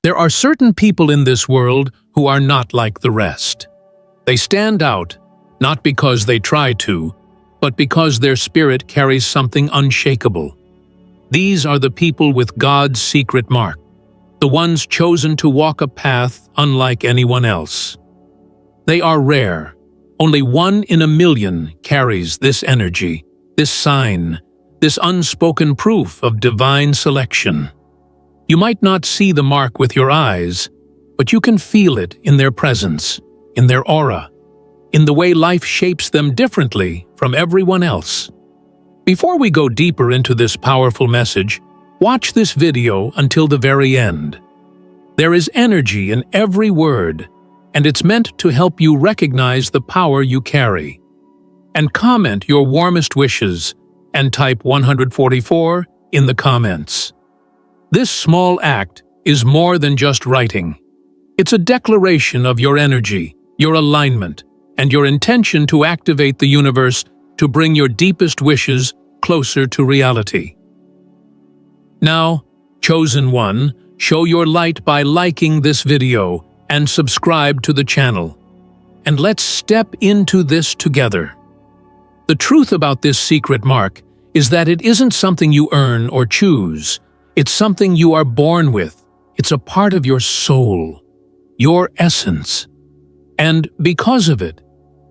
There are certain people in this world who are not like the rest. They stand out, not because they try to, but because their spirit carries something unshakable. These are the people with God's secret mark, the ones chosen to walk a path unlike anyone else. They are rare. Only 1 in a million carries this energy, this sign, this unspoken proof of divine selection. You might not see the mark with your eyes, but you can feel it in their presence, in their aura, in the way life shapes them differently from everyone else. Before we go deeper into this powerful message, watch this video until the very end. There is energy in every word, and it's meant to help you recognize the power you carry. And comment your warmest wishes and type 144 in the comments. This small act is more than just writing. It's a declaration of your energy, your alignment, and your intention to activate the universe to bring your deepest wishes closer to reality. Now, Chosen One, show your light by liking this video and subscribe to the channel. And let's step into this together. The truth about this secret mark is that it isn't something you earn or choose. It's something you are born with. It's a part of your soul, your essence. And because of it,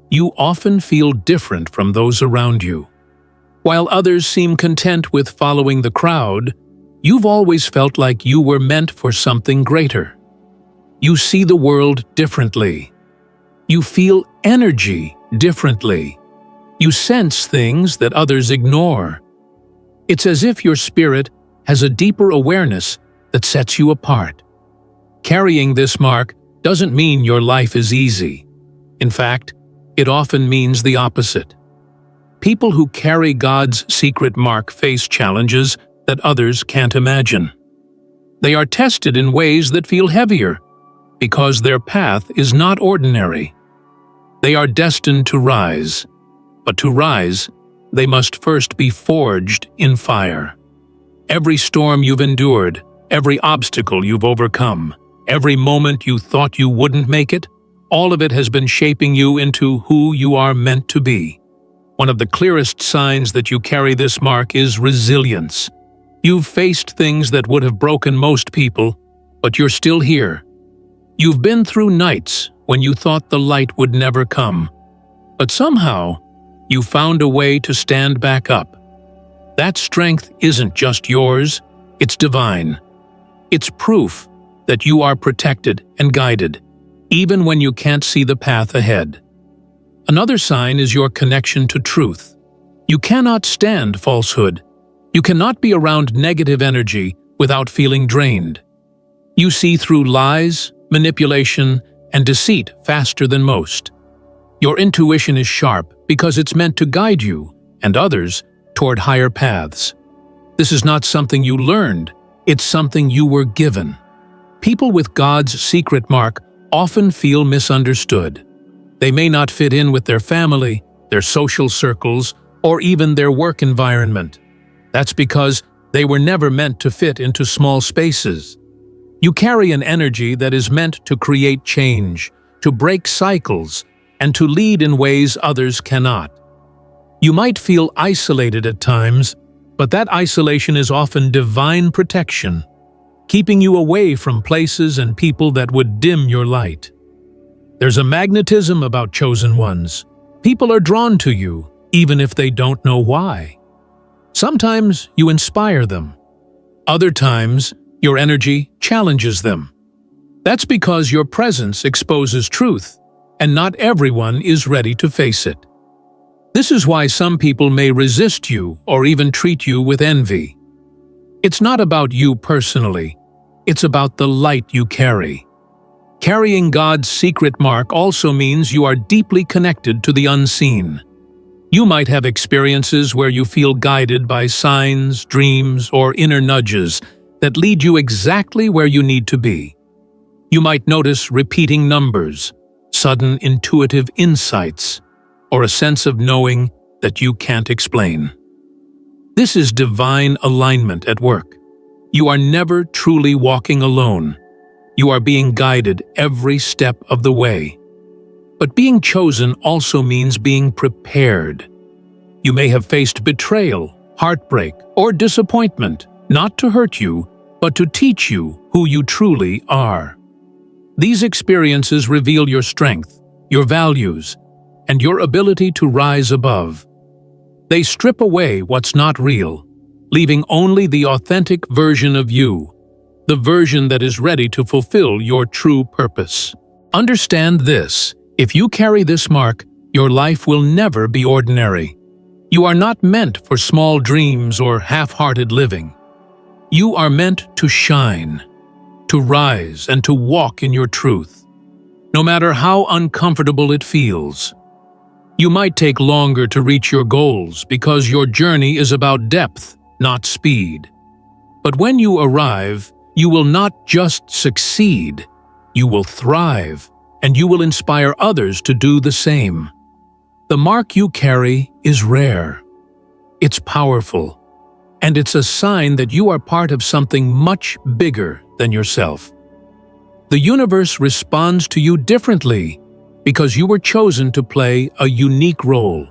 you often feel different from those around you. While others seem content with following the crowd, you've always felt like you were meant for something greater. You see the world differently. You feel energy differently. You sense things that others ignore. It's as if your spirit has a deeper awareness that sets you apart. Carrying this mark doesn't mean your life is easy. In fact, it often means the opposite. People who carry God's secret mark face challenges that others can't imagine. They are tested in ways that feel heavier, because their path is not ordinary. They are destined to rise, but to rise, they must first be forged in fire. Every storm you've endured, every obstacle you've overcome, every moment you thought you wouldn't make it, all of it has been shaping you into who you are meant to be. One of the clearest signs that you carry this mark is resilience. You've faced things that would have broken most people, but you're still here. You've been through nights when you thought the light would never come, but somehow you found a way to stand back up. That strength isn't just yours, it's divine. It's proof that you are protected and guided, even when you can't see the path ahead. Another sign is your connection to truth. You cannot stand falsehood. You cannot be around negative energy without feeling drained. You see through lies, manipulation, and deceit faster than most. Your intuition is sharp because it's meant to guide you and others toward higher paths. This is not something you learned, it's something you were given. People with God's secret mark often feel misunderstood. They may not fit in with their family, their social circles, or even their work environment. That's because they were never meant to fit into small spaces. You carry an energy that is meant to create change, to break cycles, and to lead in ways others cannot. You might feel isolated at times, but that isolation is often divine protection, keeping you away from places and people that would dim your light. There's a magnetism about chosen ones. People are drawn to you, even if they don't know why. Sometimes you inspire them. Other times, your energy challenges them. That's because your presence exposes truth, and not everyone is ready to face it. This is why some people may resist you or even treat you with envy. It's not about you personally. It's about the light you carry. Carrying God's secret mark also means you are deeply connected to the unseen. You might have experiences where you feel guided by signs, dreams, or inner nudges that lead you exactly where you need to be. You might notice repeating numbers, sudden intuitive insights, or a sense of knowing that you can't explain. This is divine alignment at work. You are never truly walking alone. You are being guided every step of the way. But being chosen also means being prepared. You may have faced betrayal, heartbreak, or disappointment, not to hurt you, but to teach you who you truly are. These experiences reveal your strength, your values, and your ability to rise above. They strip away what's not real, leaving only the authentic version of you, the version that is ready to fulfill your true purpose. Understand this: if you carry this mark, your life will never be ordinary. You are not meant for small dreams or half-hearted living. You are meant to shine, to rise, and to walk in your truth, no matter how uncomfortable it feels. You might take longer to reach your goals because your journey is about depth, not speed. But when you arrive, you will not just succeed, you will thrive, and you will inspire others to do the same. The mark you carry is rare. It's powerful, and it's a sign that you are part of something much bigger than yourself. The universe responds to you differently because you were chosen to play a unique role.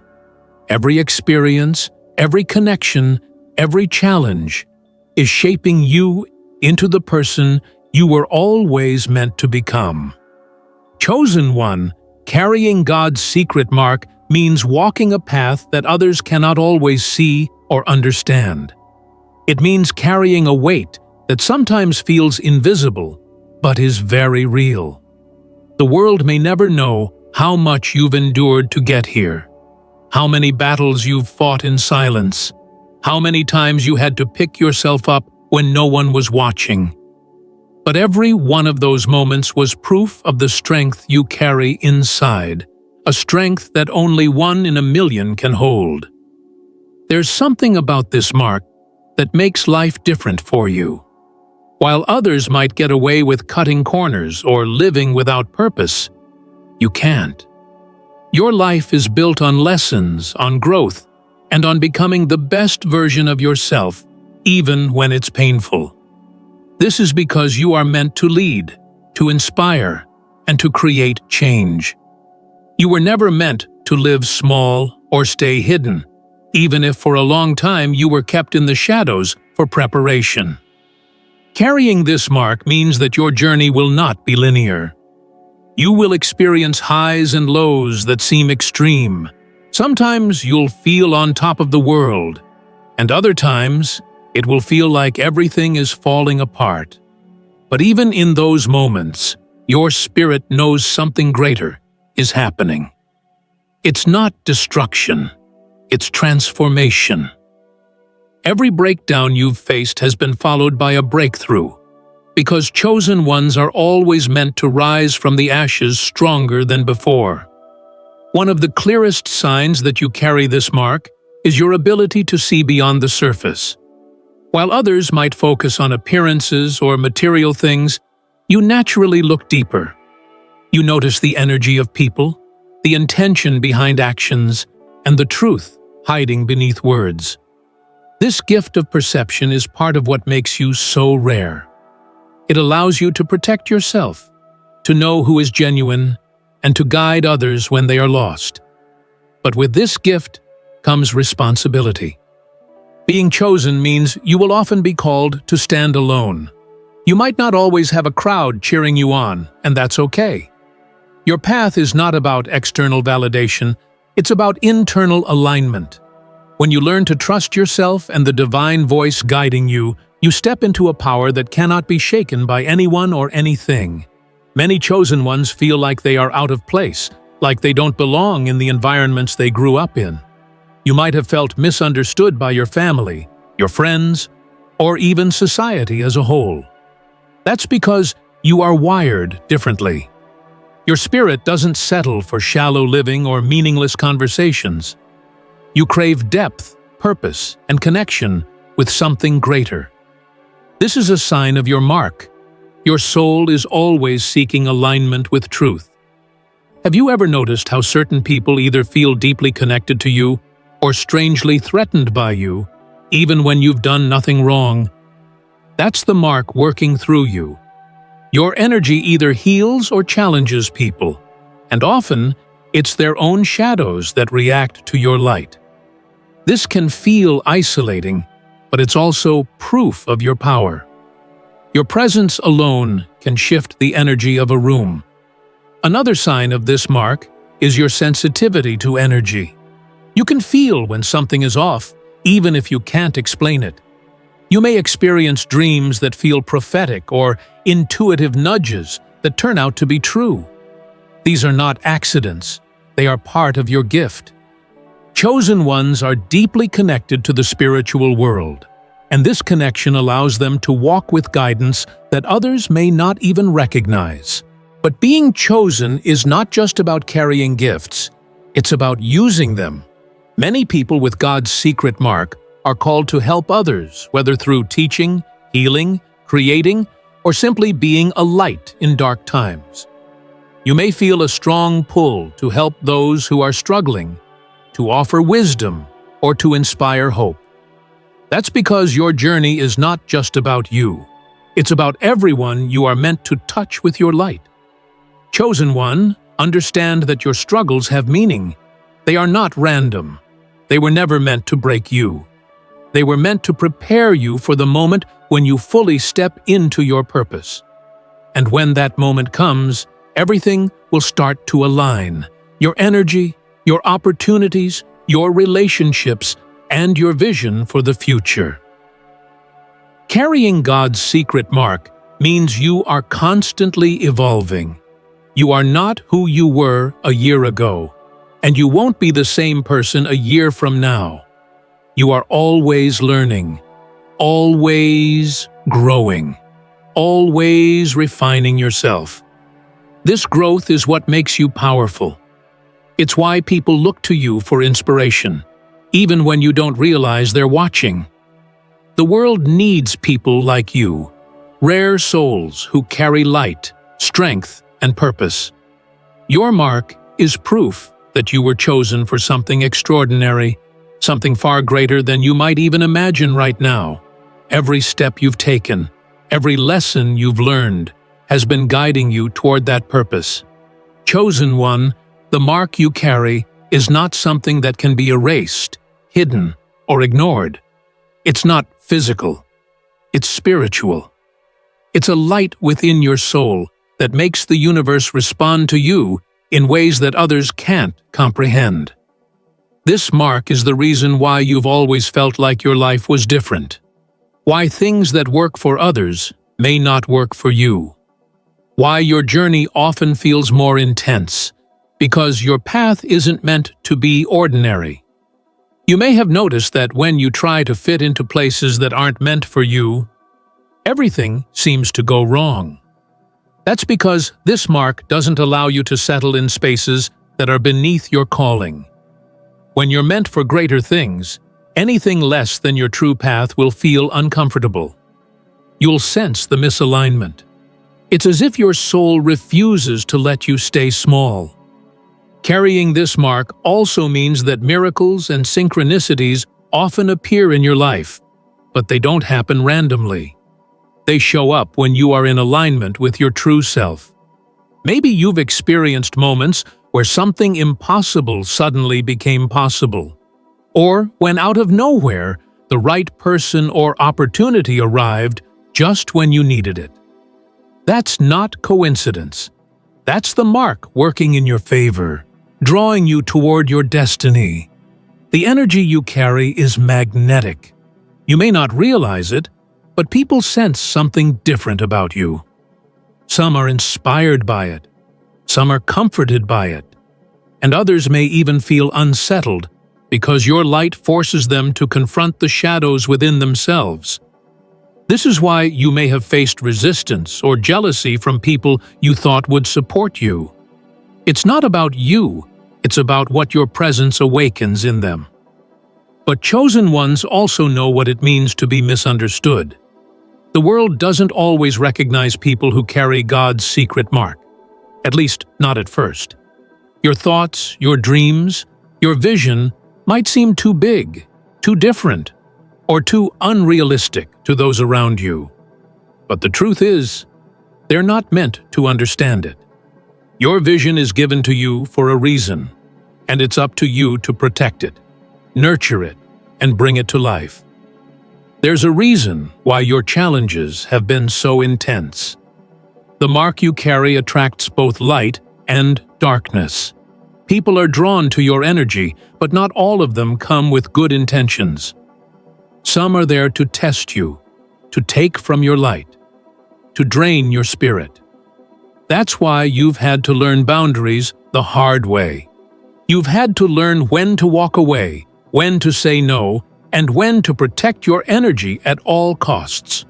Every experience, every connection, every challenge is shaping you into the person you were always meant to become. Chosen one, carrying God's secret mark, means walking a path that others cannot always see or understand. It means carrying a weight that sometimes feels invisible, but is very real. The world may never know how much you've endured to get here, how many battles you've fought in silence, how many times you had to pick yourself up when no one was watching. But every one of those moments was proof of the strength you carry inside, a strength that only 1 in a million can hold. There's something about this mark that makes life different for you. While others might get away with cutting corners or living without purpose, you can't. Your life is built on lessons, on growth, and on becoming the best version of yourself, even when it's painful. This is because you are meant to lead, to inspire, and to create change. You were never meant to live small or stay hidden, even if for a long time you were kept in the shadows for preparation. Carrying this mark means that your journey will not be linear. You will experience highs and lows that seem extreme. Sometimes you'll feel on top of the world, and other times it will feel like everything is falling apart. But even in those moments, your spirit knows something greater is happening. It's not destruction, it's transformation. Every breakdown you've faced has been followed by a breakthrough, because chosen ones are always meant to rise from the ashes stronger than before. One of the clearest signs that you carry this mark is your ability to see beyond the surface. While others might focus on appearances or material things, you naturally look deeper. You notice the energy of people, the intention behind actions, and the truth hiding beneath words. This gift of perception is part of what makes you so rare. It allows you to protect yourself, to know who is genuine, and to guide others when they are lost. But with this gift comes responsibility. Being chosen means you will often be called to stand alone. You might not always have a crowd cheering you on, and that's okay. Your path is not about external validation, it's about internal alignment. When you learn to trust yourself and the divine voice guiding you, you step into a power that cannot be shaken by anyone or anything. Many chosen ones feel like they are out of place, like they don't belong in the environments they grew up in. You might have felt misunderstood by your family, your friends, or even society as a whole. That's because you are wired differently. Your spirit doesn't settle for shallow living or meaningless conversations. You crave depth, purpose, and connection with something greater. This is a sign of your mark. Your soul is always seeking alignment with truth. Have you ever noticed how certain people either feel deeply connected to you or strangely threatened by you, even when you've done nothing wrong? That's the mark working through you. Your energy either heals or challenges people, and often it's their own shadows that react to your light. This can feel isolating, but it's also proof of your power. Your presence alone can shift the energy of a room. Another sign of this mark is your sensitivity to energy. You can feel when something is off, even if you can't explain it. You may experience dreams that feel prophetic or intuitive nudges that turn out to be true. These are not accidents, they are part of your gift. Chosen ones are deeply connected to the spiritual world, and this connection allows them to walk with guidance that others may not even recognize. But being chosen is not just about carrying gifts, it's about using them. Many people with God's secret mark are called to help others, whether through teaching, healing, creating, or simply being a light in dark times. You may feel a strong pull to help those who are struggling, to offer wisdom, or to inspire hope. That's because your journey is not just about you. It's about everyone you are meant to touch with your light. Chosen one, understand that your struggles have meaning. They are not random. They were never meant to break you. They were meant to prepare you for the moment when you fully step into your purpose. And when that moment comes, everything will start to align. Your energy, your opportunities, your relationships, and your vision for the future. Carrying God's secret mark means you are constantly evolving. You are not who you were a year ago, and you won't be the same person a year from now. You are always learning, always growing, always refining yourself. This growth is what makes you powerful. It's why people look to you for inspiration, even when you don't realize they're watching. The world needs people like you, rare souls who carry light, strength, and purpose. Your mark is proof that you were chosen for something extraordinary, something far greater than you might even imagine right now. Every step you've taken, every lesson you've learned, has been guiding you toward that purpose. Chosen one, the mark you carry is not something that can be erased, hidden, or ignored. It's not physical. It's spiritual. It's a light within your soul that makes the universe respond to you in ways that others can't comprehend. This mark is the reason why you've always felt like your life was different. Why things that work for others may not work for you. Why your journey often feels more intense. Because your path isn't meant to be ordinary. You may have noticed that when you try to fit into places that aren't meant for you, everything seems to go wrong. That's because this mark doesn't allow you to settle in spaces that are beneath your calling. When you're meant for greater things, anything less than your true path will feel uncomfortable. You'll sense the misalignment. It's as if your soul refuses to let you stay small. Carrying this mark also means that miracles and synchronicities often appear in your life, but they don't happen randomly. They show up when you are in alignment with your true self. Maybe you've experienced moments where something impossible suddenly became possible, or when out of nowhere, the right person or opportunity arrived just when you needed it. That's not coincidence. That's the mark working in your favor, drawing you toward your destiny. The energy you carry is magnetic. You may not realize it, but people sense something different about you. Some are inspired by it. Some are comforted by it. And others may even feel unsettled because your light forces them to confront the shadows within themselves. This is why you may have faced resistance or jealousy from people you thought would support you. It's not about you, it's about what your presence awakens in them. But chosen ones also know what it means to be misunderstood. The world doesn't always recognize people who carry God's secret mark, at least not at first. Your thoughts, your dreams, your vision might seem too big, too different, or too unrealistic to those around you. But the truth is, They're not meant to understand it. Your vision is given to you for a reason, and it's up to you to protect it, nurture it, and bring it to life. There's a reason why your challenges have been so intense. The mark you carry attracts both light and darkness. People are drawn to your energy, but not all of them come with good intentions. Some are there to test you, to take from your light, to drain your spirit. That's why you've had to learn boundaries the hard way. You've had to learn when to walk away, when to say no, and when to protect your energy at all costs.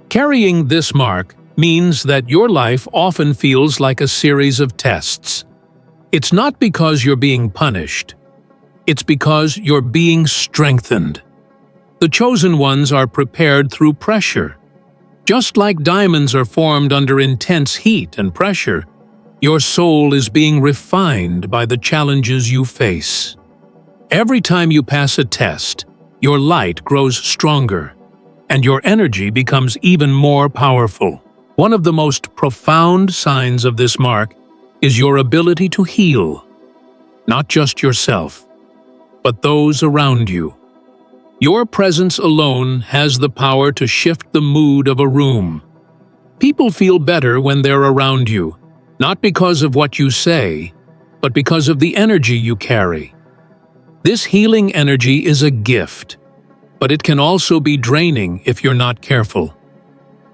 Carrying this mark means that your life often feels like a series of tests. It's not because you're being punished. It's because you're being strengthened. The chosen ones are prepared through pressure. Just like diamonds are formed under intense heat and pressure, your soul is being refined by the challenges you face. Every time you pass a test, your light grows stronger, and your energy becomes even more powerful. One of the most profound signs of this mark is your ability to heal, not just yourself, but those around you. Your presence alone has the power to shift the mood of a room. People feel better when they're around you, not because of what you say, but because of the energy you carry. This healing energy is a gift, but it can also be draining if you're not careful.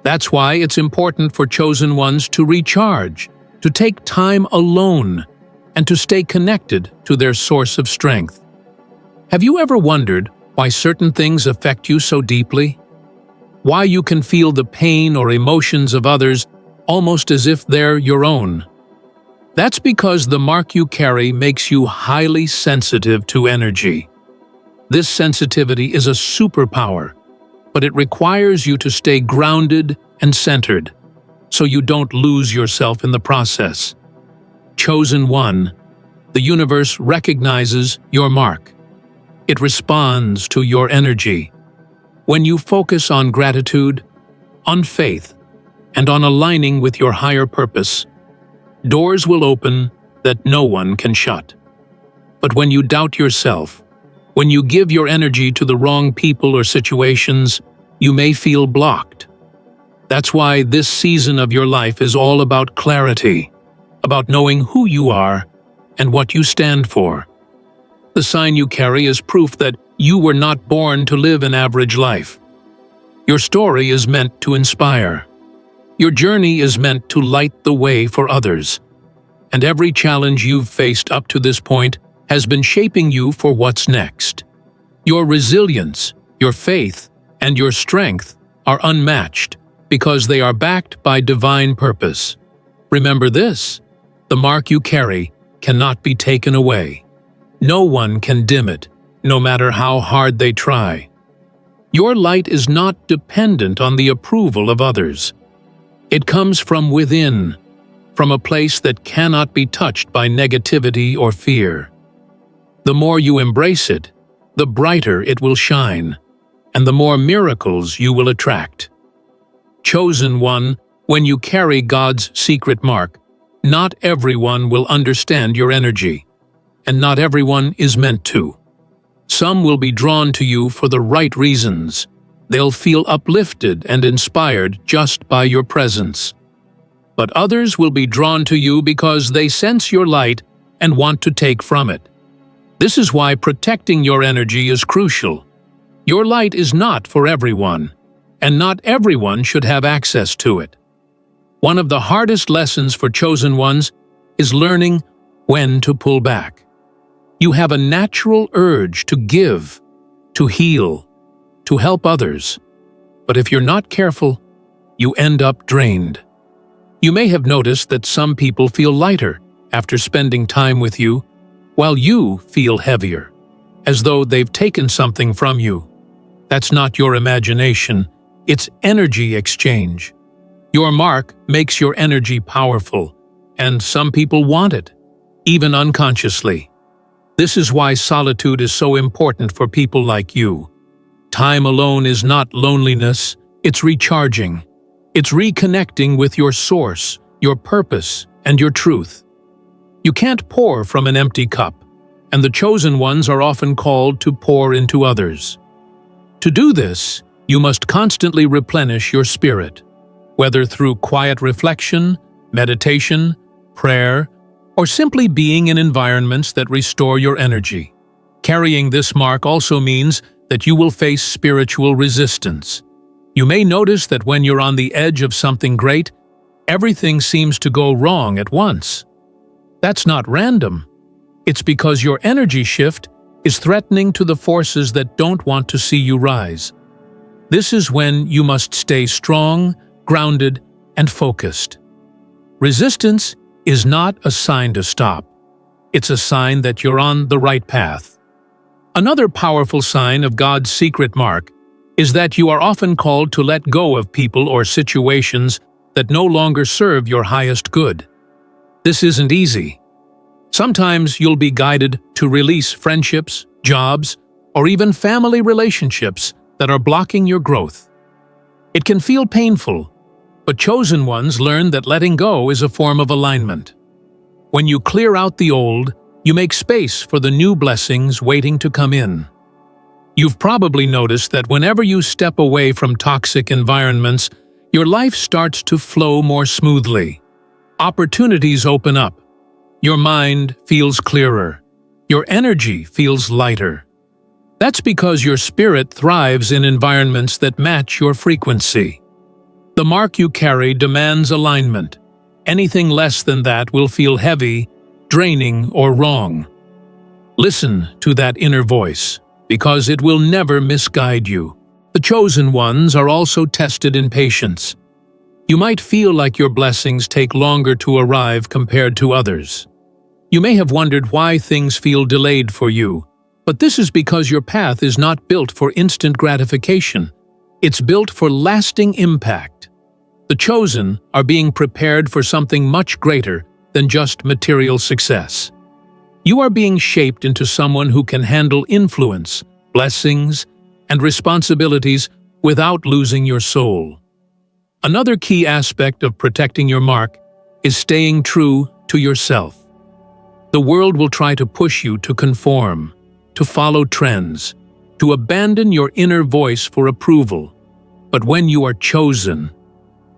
That's why it's important for chosen ones to recharge, to take time alone, and to stay connected to their source of strength. Have you ever wondered why certain things affect you so deeply? Why you can feel the pain or emotions of others almost as if they're your own? That's because the mark you carry makes you highly sensitive to energy. This sensitivity is a superpower, but it requires you to stay grounded and centered, so you don't lose yourself in the process. Chosen one, the universe recognizes your mark. It responds to your energy. When you focus on gratitude, on faith, and on aligning with your higher purpose, doors will open that no one can shut. But when you doubt yourself, when you give your energy to the wrong people or situations, you may feel blocked. That's why this season of your life is all about clarity, about knowing who you are and what you stand for. The sign you carry is proof that you were not born to live an average life. Your story is meant to inspire. Your journey is meant to light the way for others. And every challenge you've faced up to this point has been shaping you for what's next. Your resilience, your faith, and your strength are unmatched because they are backed by divine purpose. Remember this: the mark you carry cannot be taken away. No one can dim it, no matter how hard they try. Your light is not dependent on the approval of others. It comes from within, from a place that cannot be touched by negativity or fear. The more you embrace it, the brighter it will shine, and the more miracles you will attract. Chosen one, when you carry God's secret mark, not everyone will understand your energy. And not everyone is meant to. Some will be drawn to you for the right reasons. They'll feel uplifted and inspired just by your presence. But others will be drawn to you because they sense your light and want to take from it. This is why protecting your energy is crucial. Your light is not for everyone, and not everyone should have access to it. One of the hardest lessons for chosen ones is learning when to pull back. You have a natural urge to give, to heal, to help others. But if you're not careful, you end up drained. You may have noticed that some people feel lighter after spending time with you, while you feel heavier, as though they've taken something from you. That's not your imagination, it's energy exchange. Your mark makes your energy powerful, and some people want it, even unconsciously. This is why solitude is so important for people like you. Time alone is not loneliness, it's recharging. It's reconnecting with your source, your purpose, and your truth. You can't pour from an empty cup, and the chosen ones are often called to pour into others. To do this, you must constantly replenish your spirit, whether through quiet reflection, meditation, prayer, or simply being in environments that restore your energy. Carrying this mark also means that you will face spiritual resistance. You may notice that when you're on the edge of something great, everything seems to go wrong at once. That's not random. It's because your energy shift is threatening to the forces that don't want to see you rise. This is when you must stay strong, grounded, and focused. Resistance is not a sign to stop. It's a sign that you're on the right path. Another powerful sign of God's secret mark is that you are often called to let go of people or situations that no longer serve your highest good. This isn't easy. Sometimes you'll be guided to release friendships, jobs, or even family relationships that are blocking your growth. It can feel painful, but chosen ones learn that letting go is a form of alignment. When you clear out the old, you make space for the new blessings waiting to come in. You've probably noticed that whenever you step away from toxic environments, your life starts to flow more smoothly. Opportunities open up. Your mind feels clearer. Your energy feels lighter. That's because your spirit thrives in environments that match your frequency. The mark you carry demands alignment. Anything less than that will feel heavy, draining, or wrong. Listen to that inner voice, because it will never misguide you. The chosen ones are also tested in patience. You might feel like your blessings take longer to arrive compared to others. You may have wondered why things feel delayed for you, but this is because your path is not built for instant gratification. It's built for lasting impact. The chosen are being prepared for something much greater than just material success. You are being shaped into someone who can handle influence, blessings, and responsibilities without losing your soul. Another key aspect of protecting your mark is staying true to yourself. The world will try to push you to conform, to follow trends, to abandon your inner voice for approval. But when you are chosen,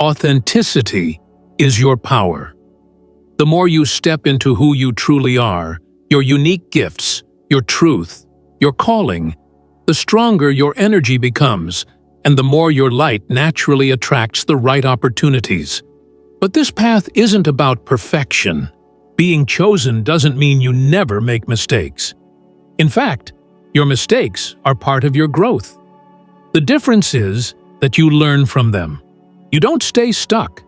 authenticity is your power. The more you step into who you truly are, your unique gifts, your truth, your calling, the stronger your energy becomes, and the more your light naturally attracts the right opportunities. But this path isn't about perfection. Being chosen doesn't mean you never make mistakes. In fact, your mistakes are part of your growth. The difference is that you learn from them. You don't stay stuck.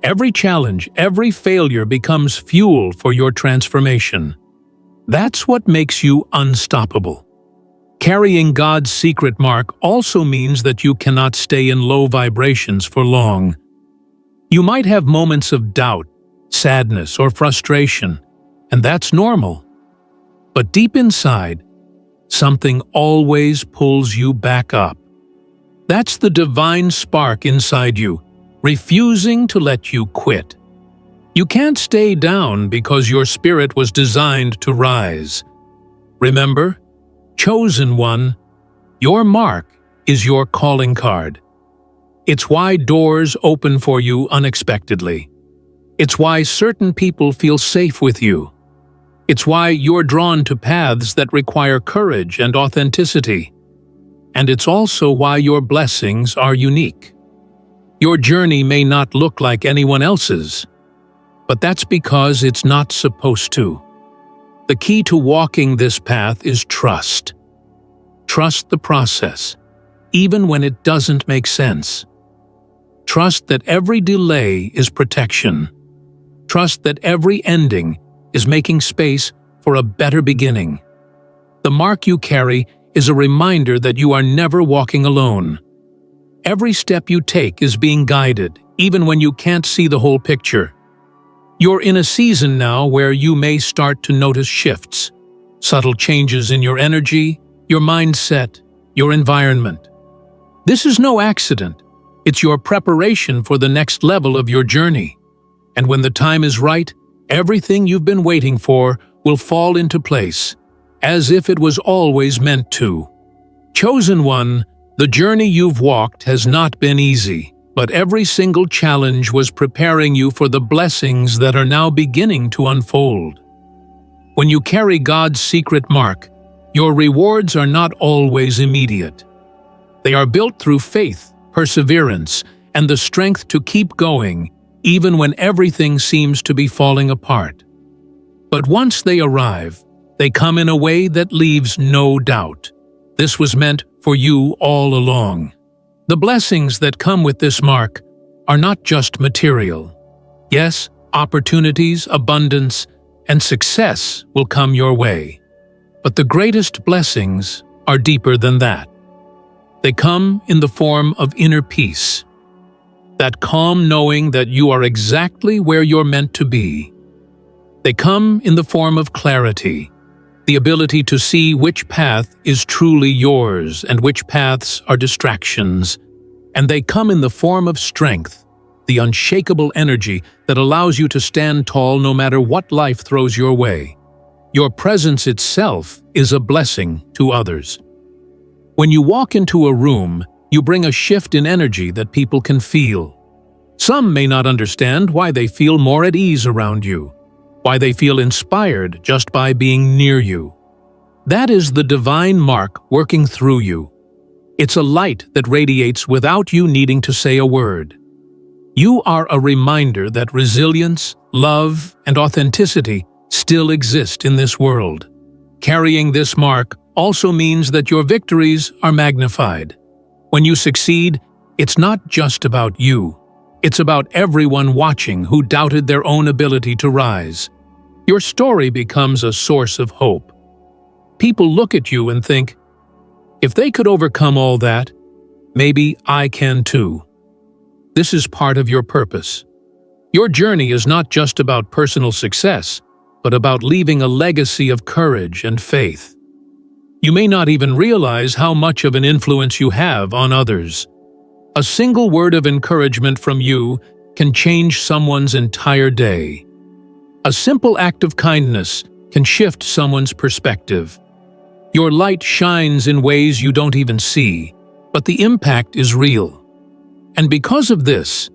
Every challenge, every failure becomes fuel for your transformation. That's what makes you unstoppable. Carrying God's secret mark also means that you cannot stay in low vibrations for long. You might have moments of doubt, sadness, or frustration, and that's normal. But deep inside, something always pulls you back up. That's the divine spark inside you, refusing to let you quit. You can't stay down because your spirit was designed to rise. Remember, chosen one, your mark is your calling card. It's why doors open for you unexpectedly. It's why certain people feel safe with you. It's why you're drawn to paths that require courage and authenticity. And it's also why your blessings are unique. Your journey may not look like anyone else's, but that's because it's not supposed to. The key to walking this path is trust. Trust the process, even when it doesn't make sense. Trust that every delay is protection. Trust that every ending is making space for a better beginning. The mark you carry is a reminder that you are never walking alone. Every step you take is being guided, even when you can't see the whole picture. You're in a season now where you may start to notice shifts, subtle changes in your energy, your mindset, your environment. This is no accident. It's your preparation for the next level of your journey. And when the time is right, everything you've been waiting for will fall into place, as if it was always meant to. Chosen one, the journey you've walked has not been easy, but every single challenge was preparing you for the blessings that are now beginning to unfold. When you carry God's secret mark, your rewards are not always immediate. They are built through faith, perseverance, and the strength to keep going, even when everything seems to be falling apart. But once they arrive, they come in a way that leaves no doubt. This was meant for you all along. The blessings that come with this mark are not just material. Yes, opportunities, abundance, and success will come your way. But the greatest blessings are deeper than that. They come in the form of inner peace. That calm knowing that you are exactly where you're meant to be. They come in the form of clarity, the ability to see which path is truly yours and which paths are distractions. And they come in the form of strength, the unshakable energy that allows you to stand tall no matter what life throws your way. Your presence itself is a blessing to others. When you walk into a room, you bring a shift in energy that people can feel. Some may not understand why they feel more at ease around you, why they feel inspired just by being near you. That is the divine mark working through you. It's a light that radiates without you needing to say a word. You are a reminder that resilience, love, and authenticity still exist in this world. Carrying this mark also means that your victories are magnified. When you succeed, it's not just about you. It's about everyone watching who doubted their own ability to rise. Your story becomes a source of hope. People look at you and think, if they could overcome all that, maybe I can too. This is part of your purpose. Your journey is not just about personal success, but about leaving a legacy of courage and faith. You may not even realize how much of an influence you have on others. A single word of encouragement from you can change someone's entire day. A simple act of kindness can shift someone's perspective. Your light shines in ways you don't even see, but the impact is real. And because of this,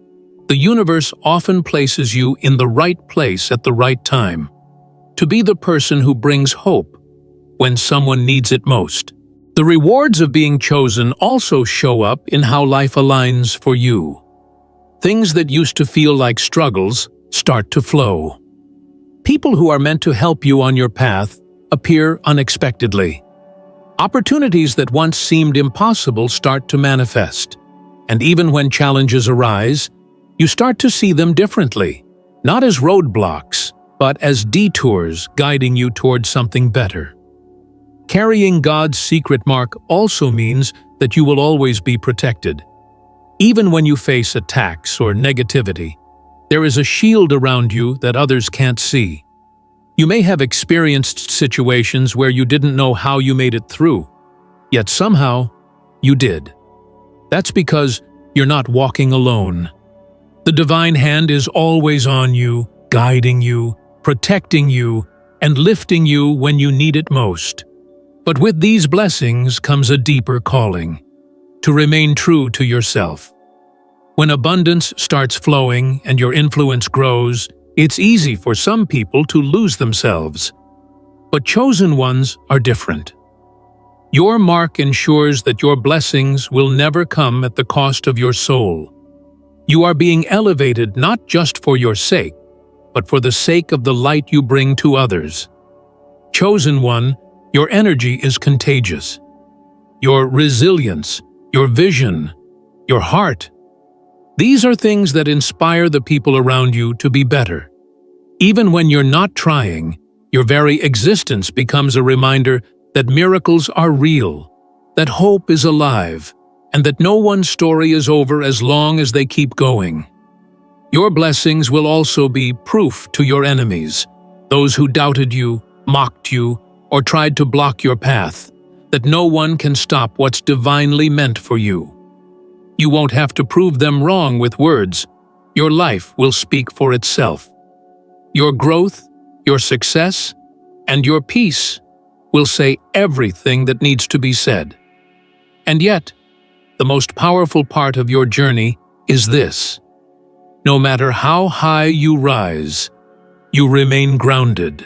the universe often places you in the right place at the right time, to be the person who brings hope when someone needs it most. The rewards of being chosen also show up in how life aligns for you. Things that used to feel like struggles start to flow. People who are meant to help you on your path appear unexpectedly. Opportunities that once seemed impossible start to manifest. And even when challenges arise, you start to see them differently, not as roadblocks, but as detours guiding you towards something better. Carrying God's secret mark also means that you will always be protected. Even when you face attacks or negativity, there is a shield around you that others can't see. You may have experienced situations where you didn't know how you made it through, yet somehow you did. That's because you're not walking alone. The divine hand is always on you, guiding you, protecting you, and lifting you when you need it most. But with these blessings comes a deeper calling, to remain true to yourself. When abundance starts flowing and your influence grows, it's easy for some people to lose themselves. But chosen ones are different. Your mark ensures that your blessings will never come at the cost of your soul. You are being elevated not just for your sake, but for the sake of the light you bring to others. Chosen one, your energy is contagious. Your resilience, your vision, your heart. These are things that inspire the people around you to be better. Even when you're not trying, your very existence becomes a reminder that miracles are real, that hope is alive, and that no one's story is over as long as they keep going. Your blessings will also be proof to your enemies, those who doubted you, mocked you, or tried to block your path, that no one can stop what's divinely meant for you. You won't have to prove them wrong with words. Your life will speak for itself. Your growth, your success, and your peace will say everything that needs to be said. And yet, the most powerful part of your journey is this: no matter how high you rise, you remain grounded.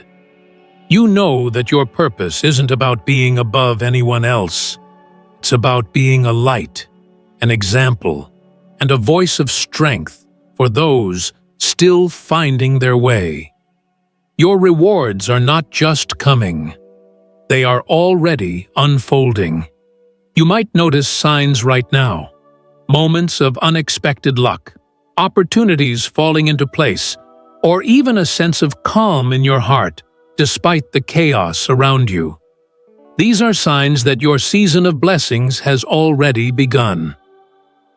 You know that your purpose isn't about being above anyone else. It's about being a light, an example, and a voice of strength for those still finding their way. Your rewards are not just coming. They are already unfolding. You might notice signs right now, moments of unexpected luck, opportunities falling into place, or even a sense of calm in your heart despite the chaos around you. These are signs that your season of blessings has already begun.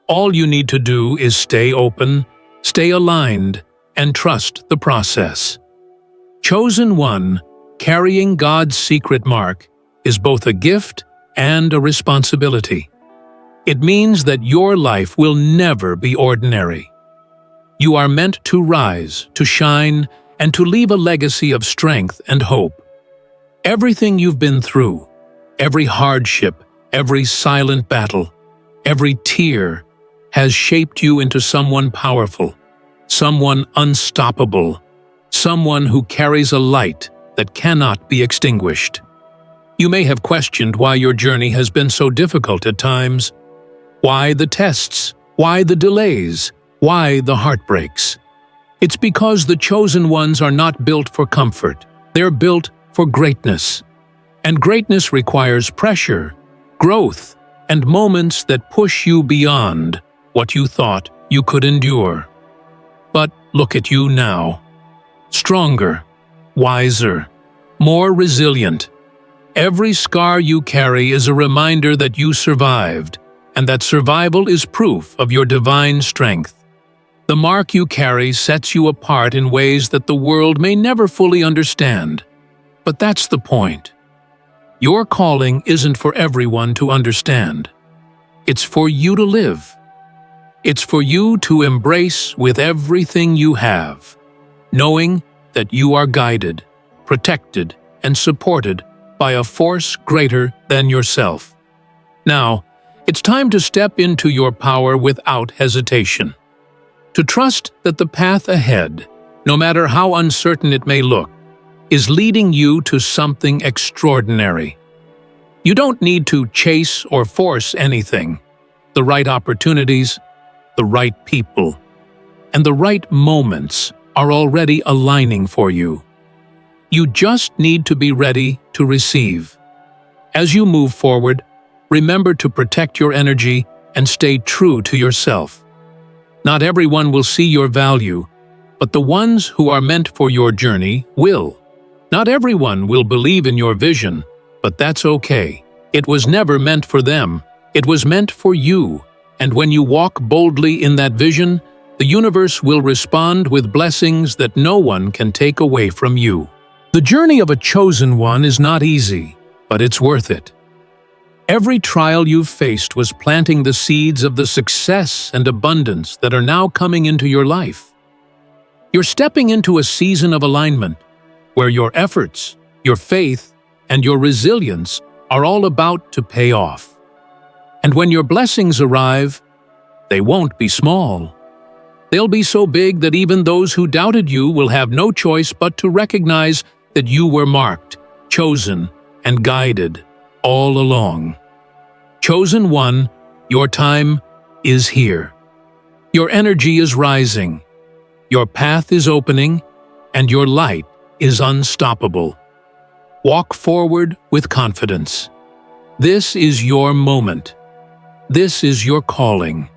All you need to do is stay open, stay aligned, and trust the process. Chosen one, carrying God's secret mark, is both a gift and a responsibility. It means that your life will never be ordinary. You are meant to rise, to shine, and to leave a legacy of strength and hope. Everything you've been through, every hardship, every silent battle, every tear, has shaped you into someone powerful, someone unstoppable, someone who carries a light that cannot be extinguished. You may have questioned why your journey has been so difficult at times. Why the tests? Why the delays? Why the heartbreaks? It's because the chosen ones are not built for comfort. They're built for greatness. And greatness requires pressure, growth, and moments that push you beyond what you thought you could endure. But look at you now. Stronger, wiser, more resilient. Every scar you carry is a reminder that you survived, and that survival is proof of your divine strength. The mark you carry sets you apart in ways that the world may never fully understand. But that's the point. Your calling isn't for everyone to understand. It's for you to live. It's for you to embrace with everything you have, knowing that you are guided, protected, and supported by a force greater than yourself. Now, it's time to step into your power without hesitation. To trust that the path ahead, no matter how uncertain it may look, is leading you to something extraordinary. You don't need to chase or force anything. The right opportunities, the right people, and the right moments are already aligning for you. You just need to be ready to receive. As you move forward, remember to protect your energy and stay true to yourself. Not everyone will see your value, but the ones who are meant for your journey will. Not everyone will believe in your vision, but that's okay. It was never meant for them. It was meant for you. And when you walk boldly in that vision, the universe will respond with blessings that no one can take away from you. The journey of a chosen one is not easy, but it's worth it. Every trial you've faced was planting the seeds of the success and abundance that are now coming into your life. You're stepping into a season of alignment, where your efforts, your faith, and your resilience are all about to pay off. And when your blessings arrive, they won't be small. They'll be so big that even those who doubted you will have no choice but to recognize that you were marked, chosen, and guided all along. Chosen one, your time is here. Your energy is rising. Your path is opening, and your light is unstoppable. Walk forward with confidence. This is your moment. This is your calling.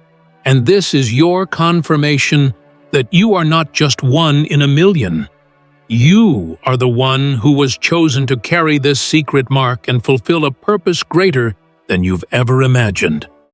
And this is your confirmation that you are not just one in a million. You are the one who was chosen to carry this secret mark and fulfill a purpose greater than you've ever imagined.